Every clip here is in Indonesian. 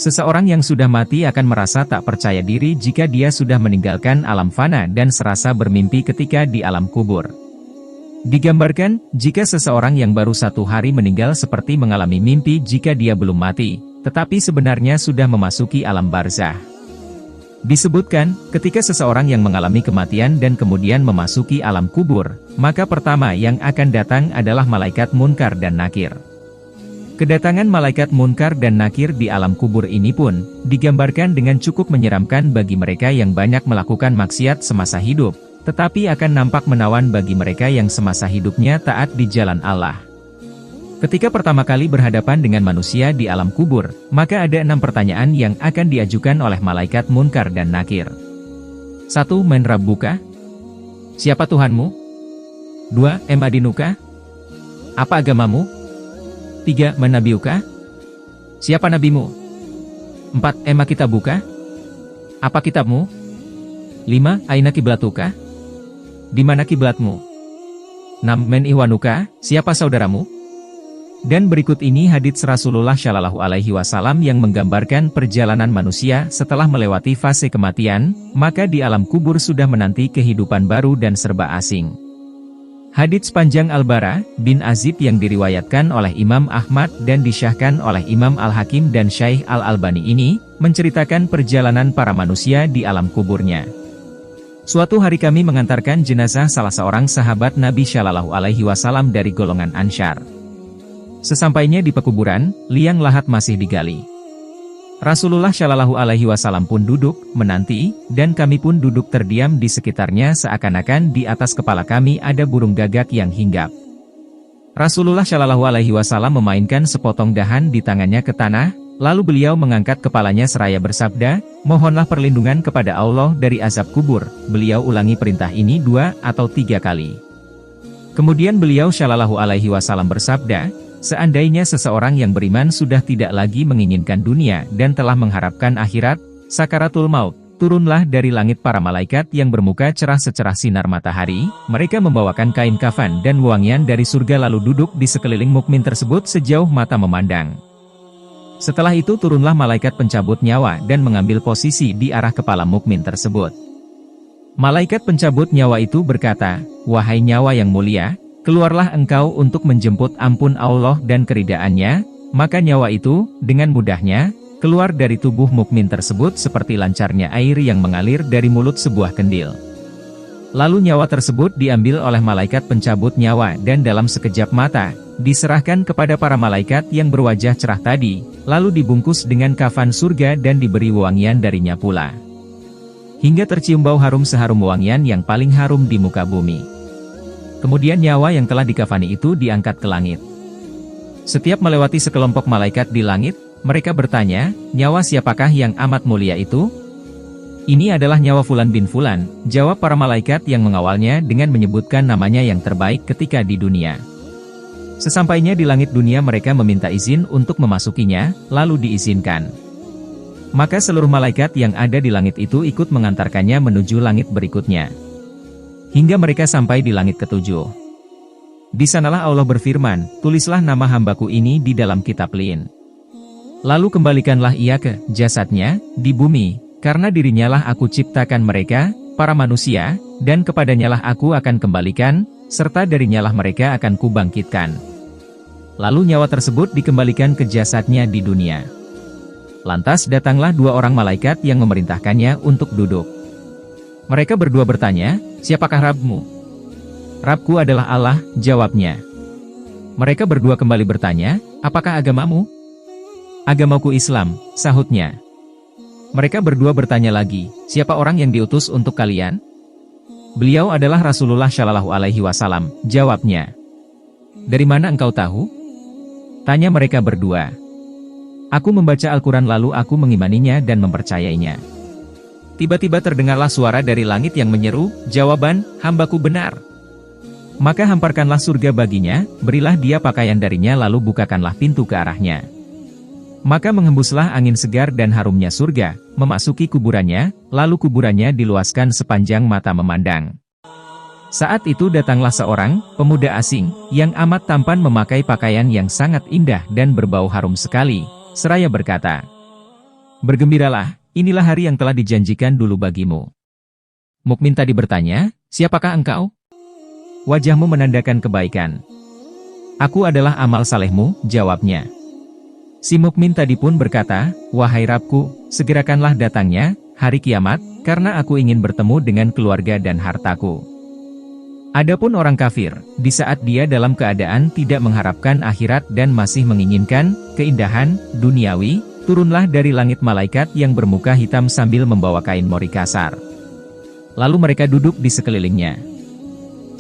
Seseorang yang sudah mati akan merasa tak percaya diri jika dia sudah meninggalkan alam fana dan serasa bermimpi ketika di alam kubur. Digambarkan, jika seseorang yang baru 1 hari meninggal seperti mengalami mimpi jika dia belum mati, tetapi sebenarnya sudah memasuki alam barzah. Disebutkan, ketika seseorang yang mengalami kematian dan kemudian memasuki alam kubur, maka pertama yang akan datang adalah malaikat Munkar dan Nakir. Kedatangan malaikat Munkar dan Nakir di alam kubur ini pun, digambarkan dengan cukup menyeramkan bagi mereka yang banyak melakukan maksiat semasa hidup, tetapi akan nampak menawan bagi mereka yang semasa hidupnya taat di jalan Allah. Ketika pertama kali berhadapan dengan manusia di alam kubur, maka ada 6 pertanyaan yang akan diajukan oleh malaikat Munkar dan Nakir. 1. Man Rabbuka? Siapa Tuhanmu? 2. Emadinuka? Apa agamamu? 3. Man Nabiuka? Siapa nabimu? 4. Ema kitabuka? Apa kitabmu? 5. Aina kiblatuka? Di mana kiblatmu? 6. Man ihwanuka? Siapa saudaramu? Dan berikut ini hadits Rasulullah Shallallahu Alaihi Wasallam yang menggambarkan perjalanan manusia setelah melewati fase kematian, maka di alam kubur sudah menanti kehidupan baru dan serba asing. Hadits panjang Al-Bara bin Azib yang diriwayatkan oleh Imam Ahmad dan disyahkan oleh Imam Al-Hakim dan Syaikh Al-Albani ini, menceritakan perjalanan para manusia di alam kuburnya. Suatu hari kami mengantarkan jenazah salah seorang sahabat Nabi Shallallahu Alaihi Wasallam dari golongan Ansyar. Sesampainya di pekuburan, liang lahat masih digali. Rasulullah Shallallahu Alaihi Wasallam pun duduk, menanti, dan kami pun duduk terdiam di sekitarnya seakan-akan di atas kepala kami ada burung gagak yang hinggap. Rasulullah Shallallahu Alaihi Wasallam memainkan sepotong dahan di tangannya ke tanah, lalu beliau mengangkat kepalanya seraya bersabda, mohonlah perlindungan kepada Allah dari azab kubur. Beliau ulangi perintah ini 2 atau 3 kali. Kemudian beliau Shallallahu Alaihi Wasallam bersabda, seandainya seseorang yang beriman sudah tidak lagi menginginkan dunia dan telah mengharapkan akhirat, sakaratul maut, turunlah dari langit para malaikat yang bermuka cerah secerah sinar matahari, mereka membawakan kain kafan dan wangian dari surga lalu duduk di sekeliling mukmin tersebut sejauh mata memandang. Setelah itu turunlah malaikat pencabut nyawa dan mengambil posisi di arah kepala mukmin tersebut. Malaikat pencabut nyawa itu berkata, wahai nyawa yang mulia, keluarlah engkau untuk menjemput ampun Allah dan keridaannya, maka nyawa itu, dengan mudahnya, keluar dari tubuh mukmin tersebut seperti lancarnya air yang mengalir dari mulut sebuah kendil. Lalu nyawa tersebut diambil oleh malaikat pencabut nyawa dan dalam sekejap mata, diserahkan kepada para malaikat yang berwajah cerah tadi, lalu dibungkus dengan kafan surga dan diberi wangian darinya pula. Hingga tercium bau harum seharum wangian yang paling harum di muka bumi. Kemudian nyawa yang telah dikafani itu diangkat ke langit. Setiap melewati sekelompok malaikat di langit, mereka bertanya, nyawa siapakah yang amat mulia itu? Ini adalah nyawa Fulan bin Fulan, jawab para malaikat yang mengawalnya dengan menyebutkan namanya yang terbaik ketika di dunia. Sesampainya di langit dunia mereka meminta izin untuk memasukinya, lalu diizinkan. Maka seluruh malaikat yang ada di langit itu ikut mengantarkannya menuju langit berikutnya. Hingga mereka sampai di langit ketujuh. Di sanalah Allah berfirman, tulislah nama hambaku ini di dalam kitab Lin. Lalu kembalikanlah ia ke jasadnya, di bumi, karena dirinya lah aku ciptakan mereka, para manusia, dan kepadanya lah aku akan kembalikan, serta darinya lah mereka akan kubangkitkan. Lalu nyawa tersebut dikembalikan ke jasadnya di dunia. Lantas datanglah 2 orang malaikat yang memerintahkannya untuk duduk. Mereka berdua bertanya, siapakah Rabbmu? Rabbku adalah Allah, jawabnya. Mereka berdua kembali bertanya, apakah agamamu? Agamaku Islam, sahutnya. Mereka berdua bertanya lagi, siapa orang yang diutus untuk kalian? Beliau adalah Rasulullah Shallallahu Alaihi Wasallam, jawabnya. Dari mana engkau tahu? Tanya mereka berdua. Aku membaca Al-Quran lalu aku mengimaninya dan mempercayainya. Tiba-tiba terdengarlah suara dari langit yang menyeru, jawaban, hambaku benar. Maka hamparkanlah surga baginya, berilah dia pakaian darinya lalu bukakanlah pintu ke arahnya. Maka menghembuslah angin segar dan harumnya surga, memasuki kuburannya, lalu kuburannya diluaskan sepanjang mata memandang. Saat itu datanglah seorang pemuda asing, yang amat tampan memakai pakaian yang sangat indah dan berbau harum sekali, seraya berkata, Bergembiralah, inilah hari yang telah dijanjikan dulu bagimu. Mukmin tadi bertanya, siapakah engkau? Wajahmu menandakan kebaikan. Aku adalah amal salehmu, jawabnya. Si mukmin tadi pun berkata, wahai Rabbku, segerakanlah datangnya hari kiamat, karena aku ingin bertemu dengan keluarga dan hartaku. Adapun orang kafir, di saat dia dalam keadaan tidak mengharapkan akhirat dan masih menginginkan keindahan duniawi, turunlah dari langit malaikat yang bermuka hitam sambil membawa kain mori kasar. Lalu mereka duduk di sekelilingnya.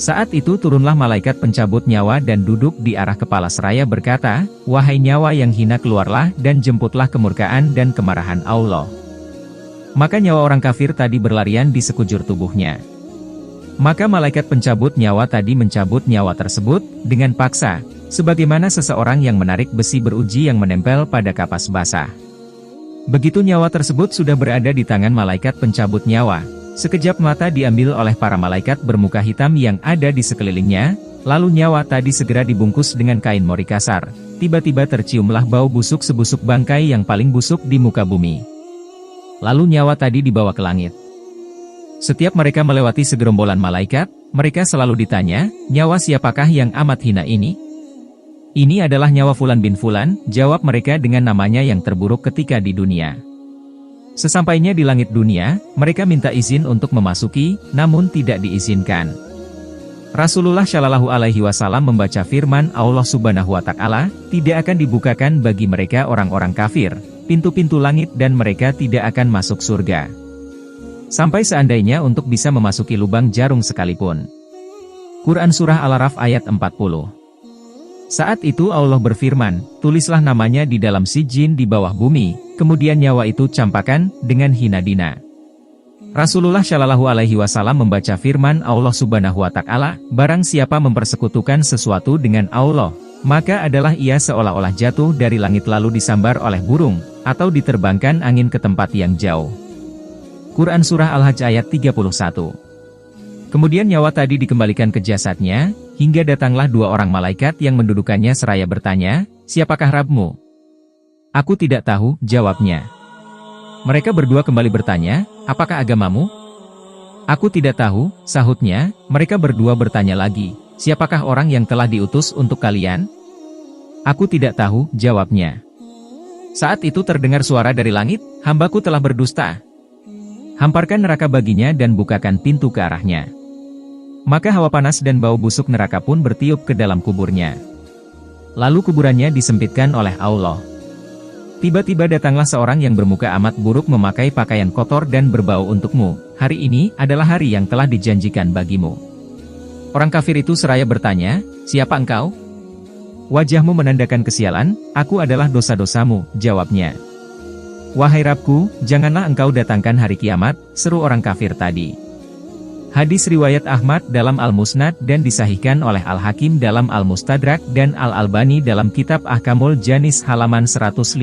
Saat itu turunlah malaikat pencabut nyawa dan duduk di arah kepala seraya berkata, wahai nyawa yang hina, keluarlah dan jemputlah kemurkaan dan kemarahan Allah. Maka nyawa orang kafir tadi berlarian di sekujur tubuhnya. Maka malaikat pencabut nyawa tadi mencabut nyawa tersebut dengan paksa, sebagaimana seseorang yang menarik besi beruji yang menempel pada kapas basah. Begitu nyawa tersebut sudah berada di tangan malaikat pencabut nyawa, sekejap mata diambil oleh para malaikat bermuka hitam yang ada di sekelilingnya, lalu nyawa tadi segera dibungkus dengan kain mori kasar. Tiba-tiba terciumlah bau busuk sebusuk bangkai yang paling busuk di muka bumi. Lalu nyawa tadi dibawa ke langit. Setiap mereka melewati segerombolan malaikat, mereka selalu ditanya, nyawa siapakah yang amat hina ini? Ini adalah nyawa Fulan bin Fulan, jawab mereka dengan namanya yang terburuk ketika di dunia. Sesampainya di langit dunia, mereka minta izin untuk memasuki, namun tidak diizinkan. Rasulullah Shallallahu Alaihi Wasallam membaca firman Allah Subhanahu Wa Taala, tidak akan dibukakan bagi mereka orang-orang kafir, pintu-pintu langit dan mereka tidak akan masuk surga. Sampai seandainya untuk bisa memasuki lubang jarum sekalipun. Quran Surah Al-Araf ayat 40. Saat itu Allah berfirman, tulislah namanya di dalam sijin di bawah bumi, kemudian nyawa itu campakan dengan hina dina. Rasulullah Shallallahu Alaihi Wasallam membaca firman Allah Subhanahu Wa Taala, barang siapa mempersekutukan sesuatu dengan Allah, maka adalah ia seolah-olah jatuh dari langit lalu disambar oleh burung, atau diterbangkan angin ke tempat yang jauh. Quran Surah Al-Hajj ayat 31. Kemudian nyawa tadi dikembalikan ke jasadnya, hingga datanglah dua orang malaikat yang mendudukannya seraya bertanya, siapakah Rabbmu? Aku tidak tahu, jawabnya. Mereka berdua kembali bertanya, apakah agamamu? Aku tidak tahu, sahutnya. Mereka berdua bertanya lagi, siapakah orang yang telah diutus untuk kalian? Aku tidak tahu, jawabnya. Saat itu terdengar suara dari langit, hambaku telah berdusta. Hamparkan neraka baginya dan bukakan pintu ke arahnya. Maka hawa panas dan bau busuk neraka pun bertiup ke dalam kuburnya. Lalu kuburannya disempitkan oleh Allah. Tiba-tiba datanglah seorang yang bermuka amat buruk memakai pakaian kotor dan berbau untukmu. Hari ini adalah hari yang telah dijanjikan bagimu. Orang kafir itu seraya bertanya, siapa engkau? Wajahmu menandakan kesialan, aku adalah dosa-dosamu, jawabnya. Wahai Rabbku, janganlah engkau datangkan hari kiamat, seru orang kafir tadi. Hadis riwayat Ahmad dalam Al-Musnad dan disahihkan oleh Al-Hakim dalam Al-Mustadrak dan Al-Albani dalam kitab Ahkamul Janis halaman 156.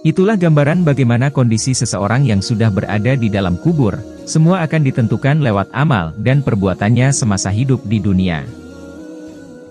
Itulah gambaran bagaimana kondisi seseorang yang sudah berada di dalam kubur, semua akan ditentukan lewat amal dan perbuatannya semasa hidup di dunia.